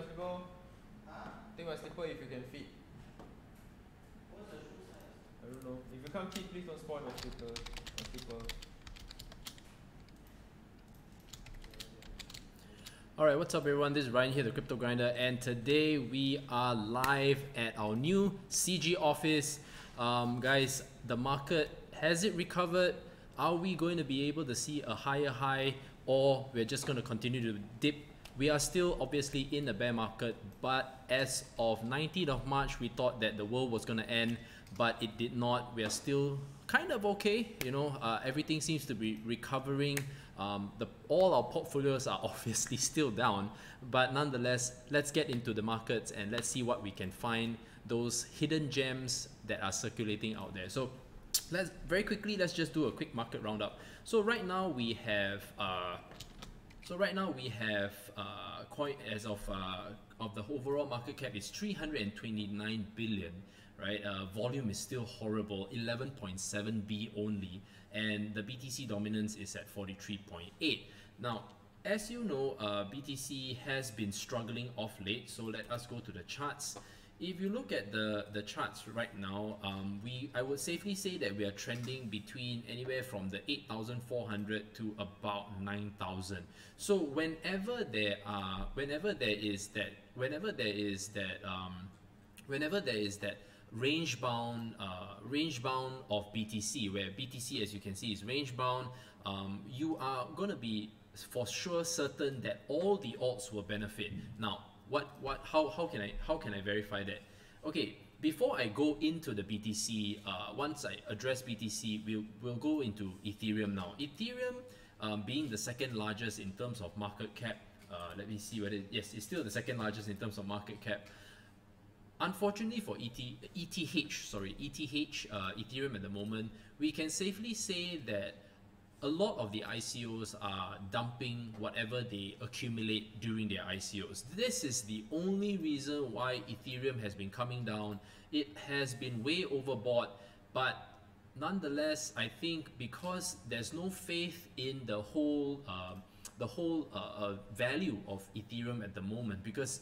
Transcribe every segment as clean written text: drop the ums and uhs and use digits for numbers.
slipper. Take my slipper if you can fit. What's the shoe size? I don't know. If you can't fit, please don't spoil my slipper. Alright, what's up everyone? This is Ryan here, the Crypto Grinder, and today we are live at our new CG office. Guys, the market, has it recovered? Are we going to be able to see a higher high, or we're just going to continue to dip? We are still obviously in the bear market, but as of 19th of March, we thought that the world was going to end, but it did not. We are still kind of okay, you know, everything seems to be recovering. All our portfolios are obviously still down, but nonetheless, let's get into the markets and let's see what we can find, those hidden gems that are circulating out there. So let's just do a quick market roundup. So right now we have coin as of the overall market cap is 329 billion, right? Volume is still horrible, 11.7 B only, and the BTC dominance is at 43.8. Now, as you know, BTC has been struggling off late, so let us go to the charts. If you look at the charts right now, I would safely say that we are trending between anywhere from the 8,400 to about 9,000. So whenever there is that range bound of BTC, where BTC, as you can see, is range bound, you are gonna be for sure certain that all the alts will benefit. Now, how can I verify that? Okay, before I go into the BTC, once I address BTC, we'll go into Ethereum now. Ethereum, being the second largest in terms of market cap, let me see whether, yes, it's still the second largest in terms of market cap. Unfortunately for ETH, Ethereum at the moment, we can safely say that a lot of the ICOs are dumping whatever they accumulate during their ICOs. This is the only reason why Ethereum has been coming down. It has been way overbought, but nonetheless, I think because there's no faith in the whole value of Ethereum at the moment, because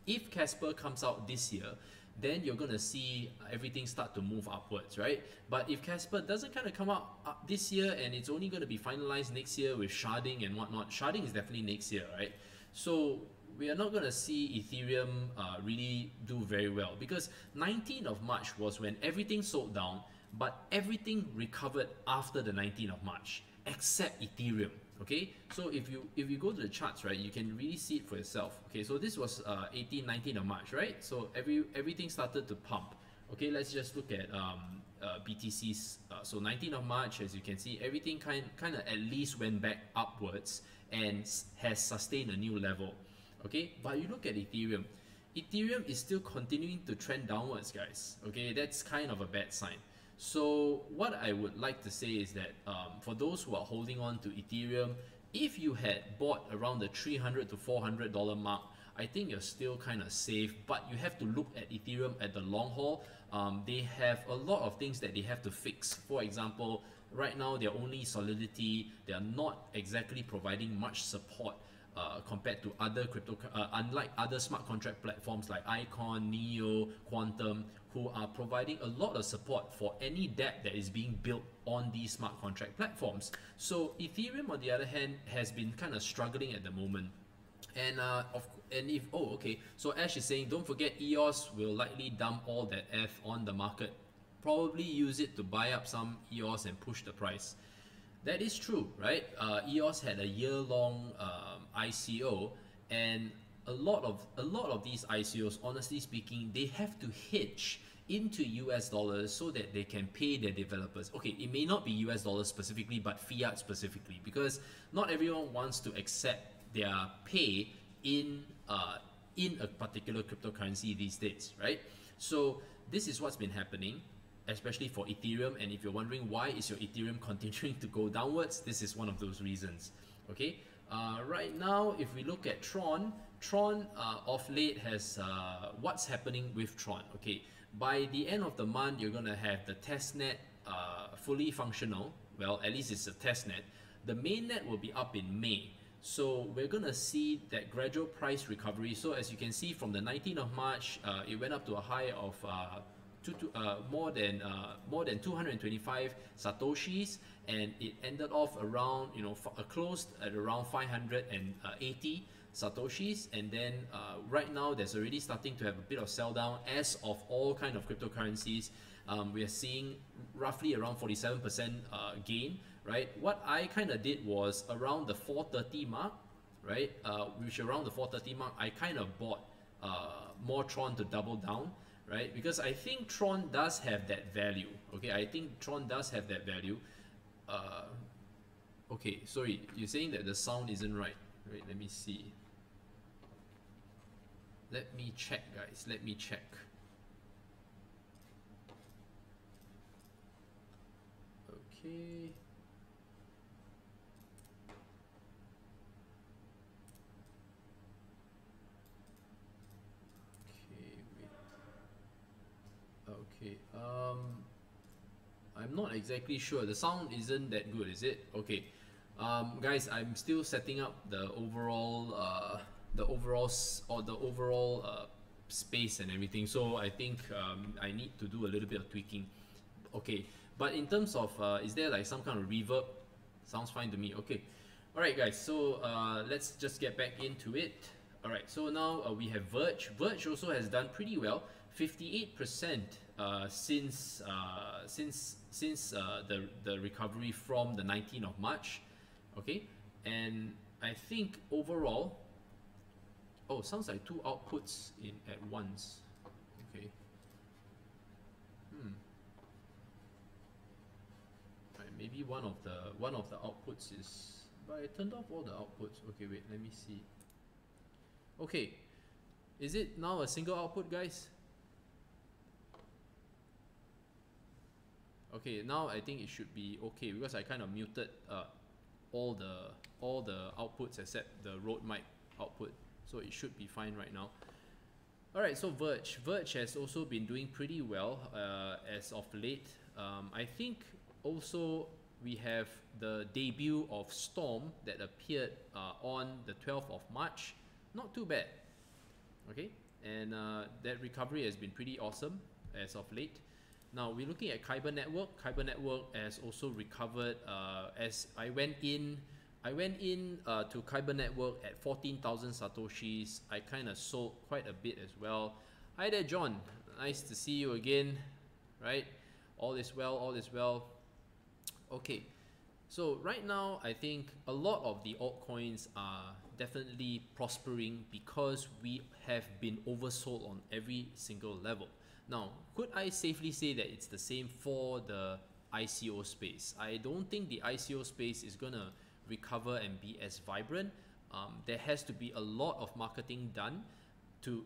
if Casper comes out this year, then you're going to see everything start to move upwards, right? But if Casper doesn't kind of come out this year and it's only going to be finalized next year with sharding and whatnot, sharding is definitely next year, right? So we are not going to see Ethereum really do very well, because 19th of March was when everything sold down, but everything recovered after the 19th of March, except Ethereum. Okay, so if you go to the charts, right, you can really see it for yourself. Okay, so this was 19th of March, right? So everything started to pump. Okay, let's just look at BTC's. So 19th of March, as you can see, everything kind of at least went back upwards and has sustained a new level. Okay, but you look at Ethereum. Ethereum is still continuing to trend downwards, guys. Okay, that's kind of a bad sign. So what I would like to say is that for those who are holding on to Ethereum, if you had bought around the $300 to $400 mark, I think you're still kind of safe, but you have to look at Ethereum at the long haul. They have a lot of things that they have to fix. For example, right now they're only Solidity. They are not exactly providing much support compared to other unlike other smart contract platforms like Icon, Neo, Quantum, who are providing a lot of support for any debt that is being built on these smart contract platforms. So Ethereum, on the other hand, has been kind of struggling at the moment. And so Ash is saying, don't forget EOS will likely dump all that F on the market, probably use it to buy up some EOS and push the price. That is true, right? EOS had a year-long ICO, and a lot of these ICOs, honestly speaking, they have to hedge into US dollars so that they can pay their developers. Okay, it may not be US dollars specifically, but fiat specifically, because not everyone wants to accept their pay in a particular cryptocurrency these days, right? So this is what's been happening, especially for Ethereum. And if you're wondering why is your Ethereum continuing to go downwards, this is one of those reasons. Okay, right now if we look at Tron of late has what's happening with Tron. Okay, by the end of the month you're gonna have the testnet fully functional. Well, at least it's a testnet. The mainnet will be up in May. So we're gonna see that gradual price recovery. So as you can see from the 19th of March, it went up to a high of more than 225 satoshis, and it ended off around, closed at around 580 satoshis, and then right now there's already starting to have a bit of sell down as of all kind of cryptocurrencies. We are seeing roughly around 47% gain, right? What I kind of did was around the 430 mark, right? Which around the 430 mark, I kind of bought more Tron to double down, right? Because I think Tron does have that value. Okay, I think Tron does have that value. Okay, sorry, you're saying that the sound isn't right. Wait, let me see. Let me check, guys. Let me check. Okay. Okay, I'm not exactly sure. The sound isn't that good, is it? Okay, guys, I'm still setting up the overall, space and everything. So I think I need to do a little bit of tweaking. Okay, but in terms of, is there like some kind of reverb? Sounds fine to me. Okay, all right, guys. So let's just get back into it. All right, so now we have Verge. Verge also has done pretty well. 58% since the recovery from the 19th of March. Okay, and I think overall, oh, sounds like two outputs in at once. Okay. Right, maybe one of the outputs is, but I turned off all the outputs. Okay, wait, let me see. Okay, is it now a single output, guys? Okay, now I think it should be okay because I kind of muted all the outputs except the Rode mic output, so it should be fine right now. All right, so Verge has also been doing pretty well as of late. I think also we have the debut of Storm that appeared on the 12th of March. Not too bad. Okay, and that recovery has been pretty awesome as of late. Now we're looking at Kyber Network. Kyber Network has also recovered. As I went in to Kyber Network at 14,000 satoshis. I kind of sold quite a bit as well. Hi there, John. Nice to see you again. Right? All is well. All is well. Okay. So right now, I think a lot of the altcoins are definitely prospering because we have been oversold on every single level. Now, could I safely say that it's the same for the ICO space? I don't think the ICO space is gonna recover and be as vibrant. There has to be a lot of marketing done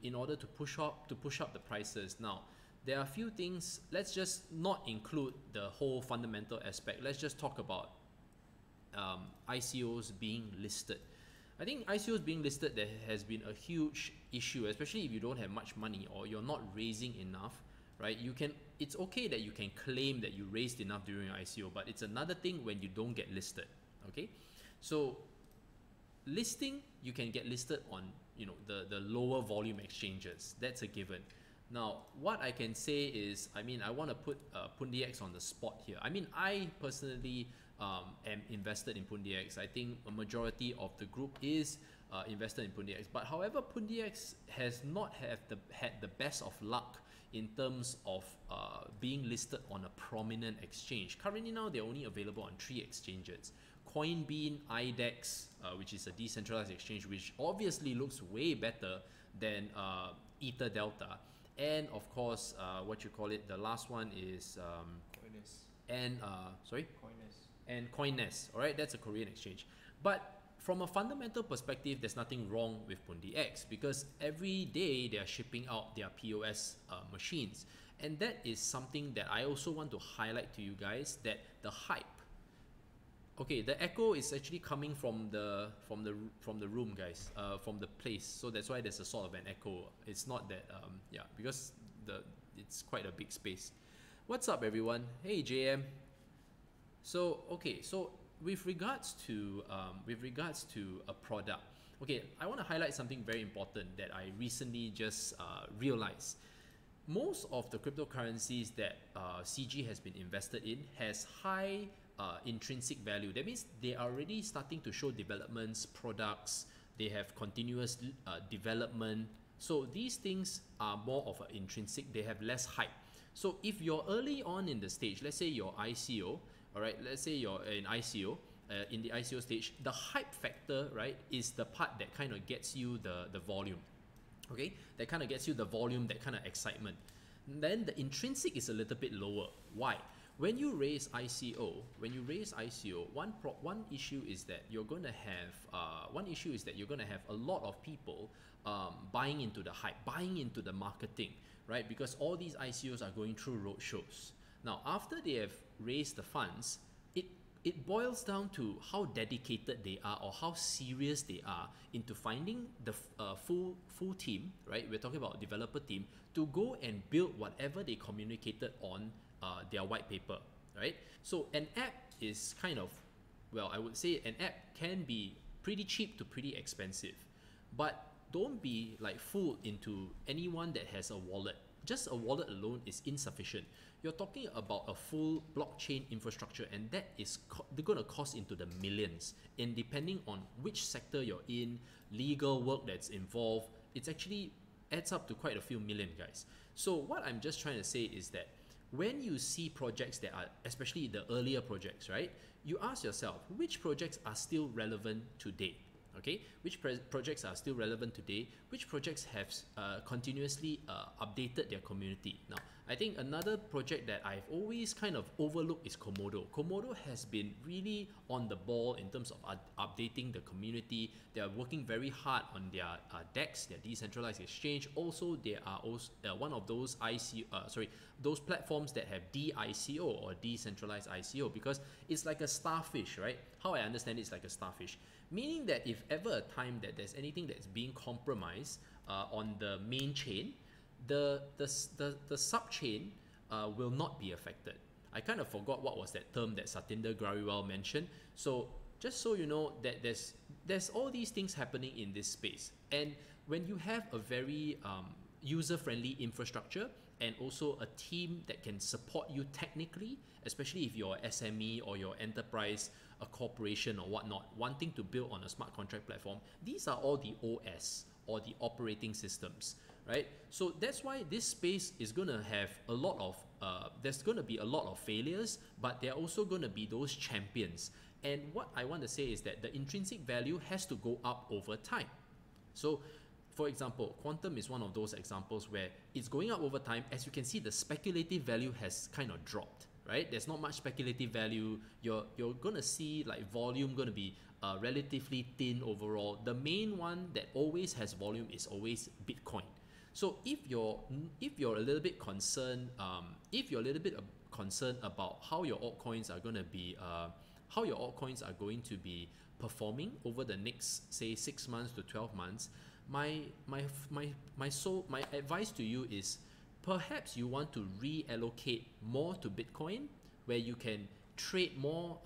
in order to push up the prices. Now, there are a few things. Let's just not include the whole fundamental aspect. Let's just talk about ICOs being listed. I think ICOs being listed, there has been a huge issue, especially if you don't have much money or you're not raising enough, right? It's okay that you can claim that you raised enough during your ICO, but it's another thing when you don't get listed. Okay, so listing, you can get listed on the lower volume exchanges. That's a given. Now, what I can say is, I want to put PundiX on the spot here. I personally am invested in PundiX. I think a majority of the group is invested in PundiX. But however, PundiX has not had the best of luck in terms of being listed on a prominent exchange. Currently now, they're only available on 3 exchanges. Coinbean, IDEX, which is a decentralized exchange, which obviously looks way better than Ether Delta. And of course, the last one is Coinnes. All right, that's a Korean exchange. But from a fundamental perspective, there's nothing wrong with PundiX because every day they are shipping out their POS machines, and that is something that I also want to highlight to you guys, that the hype. Okay, the echo is actually coming from the room, guys, from the place. So that's why there's a sort of an echo. It's not that because it's quite a big space. What's up, everyone? Hey, JM. So okay, so with regards to a product, okay, I want to highlight something very important that I recently just realized. Most of the cryptocurrencies that CG has been invested in has high intrinsic value. That means they are already starting to show developments, products, they have continuous development. So these things are more of an intrinsic, they have less hype. So if you're early on in the stage, let's say you're ICO, all right, let's say you're in ICO, in the ICO stage, the hype factor, right, is the part that kind of gets you the volume. Okay, that kind of gets you the volume, that kind of excitement. Then the intrinsic is a little bit lower. Why? When you raise ICO, one issue is that you're going to have a lot of people buying into the hype, buying into the marketing, right? Because all these ICOs are going through roadshows. Now, after they have raised the funds, it boils down to how dedicated they are or how serious they are into finding the full team, right? We're talking about developer team to go and build whatever they communicated on their white paper, right? So an app is kind of, well, I would say an app can be pretty cheap to pretty expensive, but don't be like fooled into anyone that has a wallet. Just a wallet alone is insufficient. You're talking about a full blockchain infrastructure, and that is they're going to cost into the millions. And depending on which sector you're in, legal work that's involved, it's actually adds up to quite a few million, guys. So what I'm just trying to say is that when you see projects that are, especially the earlier projects, right, you ask yourself, which projects are still relevant today? Okay, which projects are still relevant today? Which projects have continuously updated their community? Now, I think another project that I've always kind of overlooked is Komodo. Komodo has been really on the ball in terms of updating the community. They are working very hard on their DEX, their decentralized exchange. Also, they are also one of those those platforms that have DICO or decentralized ICO, because it's like a starfish, right? How I understand it, it's like a starfish. Meaning that if ever a time that there's anything that's being compromised on the main chain, the sub chain will not be affected. I kind of forgot what was that term that Satinder Grariwal mentioned. So just so you know that there's all these things happening in this space, and when you have a very user-friendly infrastructure and also a team that can support you technically, especially if you're an SME or your enterprise, a corporation or whatnot, wanting to build on a smart contract platform, these are all the OS or the operating systems, right? So that's why this space is going to have a lot of, there's going to be a lot of failures, but there are also going to be those champions. And what I want to say is that the intrinsic value has to go up over time. So for example, Quantum is one of those examples where it's going up over time. As you can see, the speculative value has kind of dropped, right? There's not much speculative value. You're going to see like volume going to be relatively thin overall. The main one that always has volume is always Bitcoin. So if you're a little bit concerned, concerned about how your altcoins are going to be, performing over the next, say, 6 months to 12 months, my advice to you is perhaps you want to reallocate more to Bitcoin, where you can trade more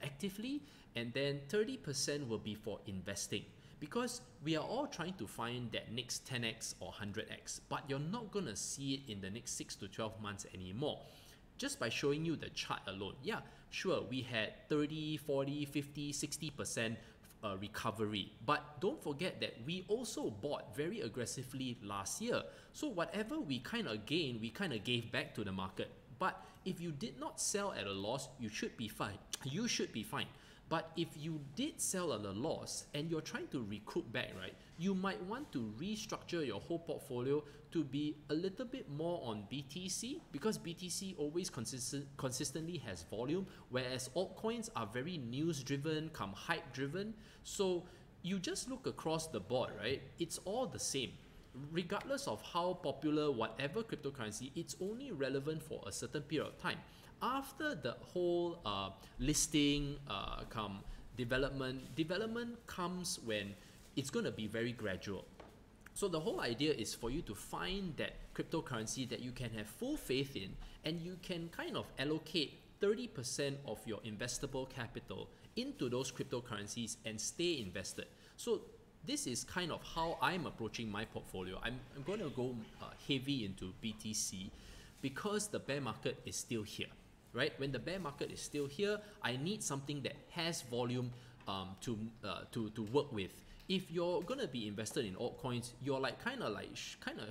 actively, and then 30% will be for investing, because we are all trying to find that next 10x or 100x, but you're not going to see it in the next 6 to 12 months anymore. Just by showing you the chart alone, yeah, sure, we had 30, 40, 50, 60% recovery, but don't forget that we also bought very aggressively last year. So whatever we kind of gained, we kind of gave back to the market. But if you did not sell at a loss, you should be fine. You should be fine. But if you did sell at a loss and you're trying to recoup back, right, you might want to restructure your whole portfolio to be a little bit more on BTC, because BTC always consistently has volume, whereas altcoins are very news driven, come hype driven. So you just look across the board, right? It's all the same. Regardless of how popular whatever cryptocurrency, it's only relevant for a certain period of time. After the whole listing development comes when it's going to be very gradual. So the whole idea is for you to find that cryptocurrency that you can have full faith in, and you can kind of allocate 30% of your investable capital into those cryptocurrencies and stay invested. So this is kind of how I'm approaching my portfolio. I'm going to go heavy into BTC because the bear market is still here, right? When the bear market is still here, I need something that has volume to work with. If you're gonna be invested in altcoins, you're like kind of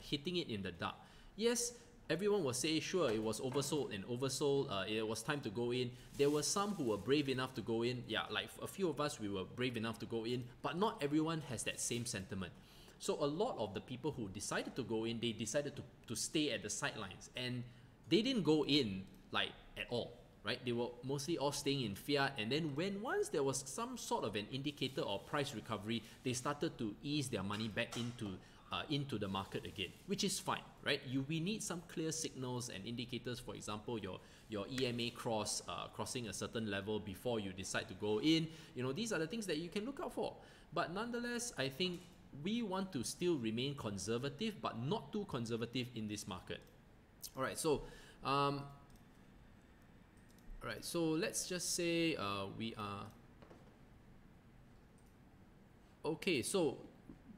hitting it in the dark. Yes, everyone will say, sure, it was oversold and oversold. It was time to go in. There were some who were brave enough to go in. Yeah, like a few of us, we were brave enough to go in, but not everyone has that same sentiment. So a lot of the people who decided to go in, they decided to stay at the sidelines, and they didn't go in like at all. Right? They were mostly all staying in fiat, and then once there was some sort of an indicator or price recovery, they started to ease their money back into the market again, which is fine, right? We need some clear signals and indicators. For example, your EMA crossing a certain level before you decide to go in. You know, these are the things that you can look out for. But nonetheless, I think we want to still remain conservative, but not too conservative in this market. All right, so. Alright, so let's just say we are... Okay, so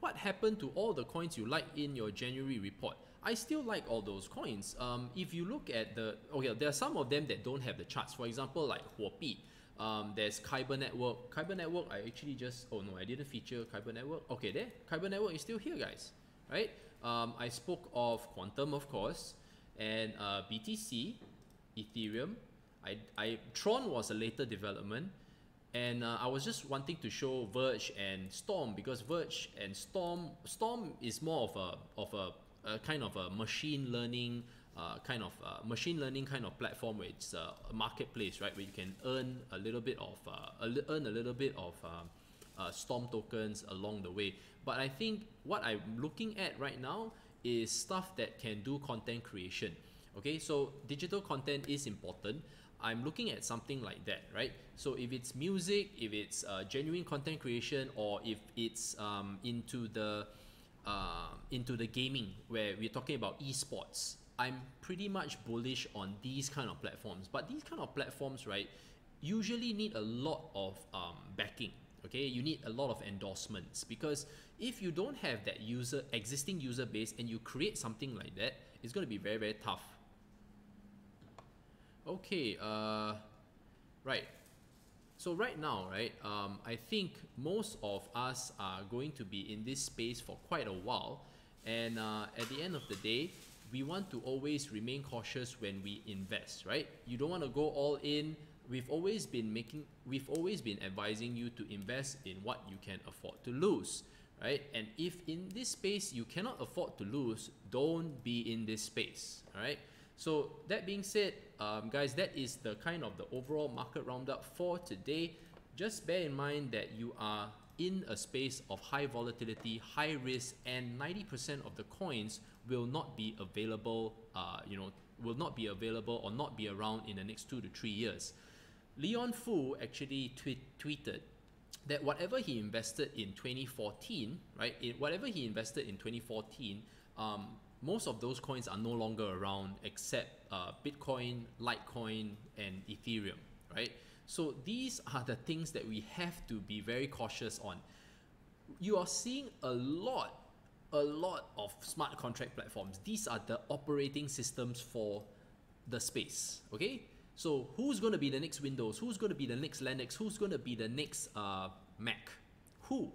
what happened to all the coins you like in your January report? I still like all those coins. If you look at the... Okay, there are some of them that don't have the charts. For example, like Huobi. There's Kyber Network. Kyber Network, I actually just... Oh no, I didn't feature Kyber Network. Okay, there. Kyber Network is still here, guys. Right? I spoke of Quantum, of course. And BTC, Ethereum. Tron was a later development, and I was just wanting to show Verge and Storm, because Verge and Storm is more of a kind of a machine learning kind of platform, where it's a marketplace, right, where you can earn a little bit of Storm tokens along the way. But I think what I'm looking at right now is stuff that can do content creation. Okay, so digital content is important. I'm looking at something like that, right? So if it's music, if it's genuine content creation, or if it's into the gaming, where we're talking about esports, I'm pretty much bullish on these kind of platforms. But these kind of platforms, right, usually need a lot of backing. Okay, you need a lot of endorsements, because if you don't have that existing user base and you create something like that, it's going to be very, very tough. Okay, right. So right now, right, I think most of us are going to be in this space for quite a while, and at the end of the day, we want to always remain cautious when we invest, right? You don't want to go all in. We've always been advising you to invest in what you can afford to lose, right? And if in this space you cannot afford to lose, don't be in this space, all right? So that being said, guys, that is the kind of the overall market roundup for today. Just bear in mind that you are in a space of high volatility, high risk, and 90% of the coins will not be available, will not be available or not be around in the next 2 to 3 years. Leon Fu actually tweeted that whatever he invested in 2014, right? Whatever he invested in 2014, most of those coins are no longer around except Bitcoin, Litecoin, and Ethereum, right? So these are the things that we have to be very cautious on. You are seeing a lot of smart contract platforms. These are the operating systems for the space, okay? So who's going to be the next Windows? Who's going to be the next Linux? Who's going to be the next Mac? Who?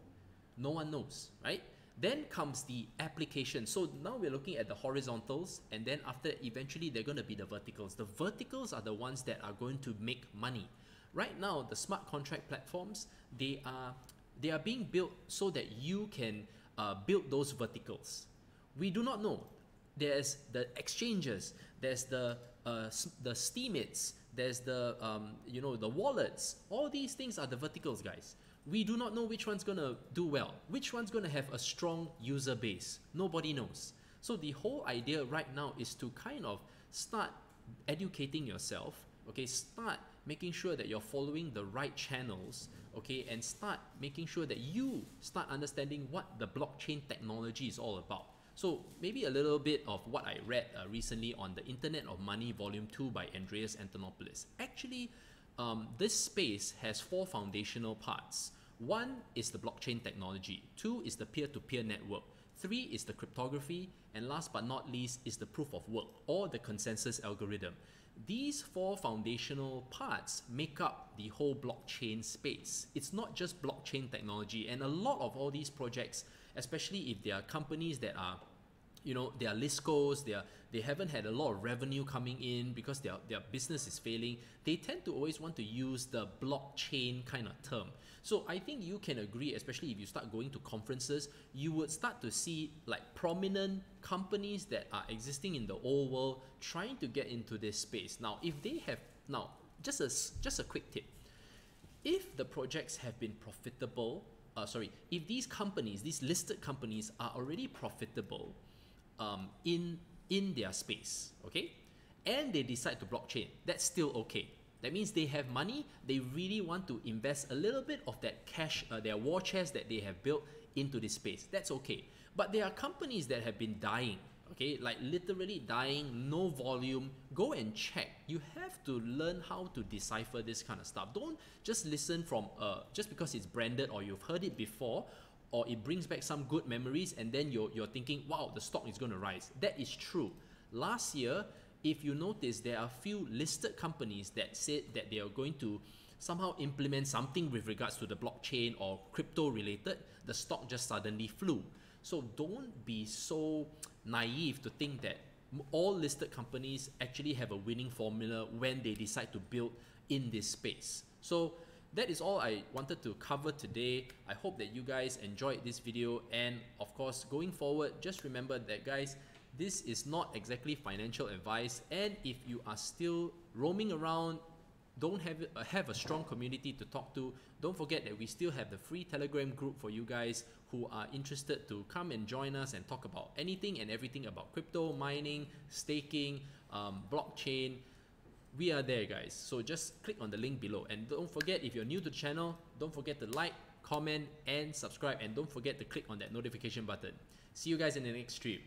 No one knows, right? Then comes the application. So now we're looking at the horizontals, and then after eventually they're going to be the verticals. The verticals are the ones that are going to make money. Right now, the smart contract platforms, they are being built so that you can build those verticals. We do not know. There's the exchanges, there's the Steemits, there's the the wallets. All these things are the verticals, guys. We do not know which one's gonna do well, which one's gonna have a strong user base. Nobody knows. So the whole idea right now is to kind of start educating yourself, okay? Start making sure that you're following the right channels, okay? And start making sure that you start understanding what the blockchain technology is all about. So maybe a little bit of what I read recently on the Internet of Money Volume 2 by Andreas Antonopoulos. Actually, this space has 4 foundational parts. 1 is the blockchain technology, 2 is the peer-to-peer network, 3 is the cryptography, and last but not least is the proof of work or the consensus algorithm. These 4 foundational parts make up the whole blockchain space. It's not just blockchain technology, and a lot of all these projects, especially if they are companies that are, you know, they are listcos, they haven't had a lot of revenue coming in because their business is failing, they tend to always want to use the blockchain kind of term. So I think you can agree, especially if you start going to conferences, you would start to see like prominent companies that are existing in the old world trying to get into this space. Now, if they have, now just a quick tip, if the projects have been profitable, if these companies, these listed companies are already profitable in their space, okay, and they decide to blockchain, that's still okay. That means they have money, they really want to invest a little bit of that cash, their war chest that they have built into this space. That's okay. But there are companies that have been dying, okay, like literally dying, no volume. Go and check. You have to learn how to decipher this kind of stuff. Don't just listen from just because it's branded or you've heard it before, or it brings back some good memories, and then you're thinking, wow, the stock is going to rise. That is true. Last year, if you notice, there are a few listed companies that said that they are going to somehow implement something with regards to the blockchain or crypto related. The stock just suddenly flew. So don't be so naive to think that all listed companies actually have a winning formula when they decide to build in this space. So that is all I wanted to cover today. I hope that you guys enjoyed this video, and of course going forward, just remember that guys, this is not exactly financial advice, and if you are still roaming around, don't have a strong community to talk to, don't forget that we still have the free Telegram group for you guys who are interested to come and join us and talk about anything and everything about crypto, mining, staking, blockchain. We are there, guys. So just click on the link below, and don't forget, if you're new to the channel, don't forget to like, comment and subscribe, and don't forget to click on that notification button. See you guys in the next stream.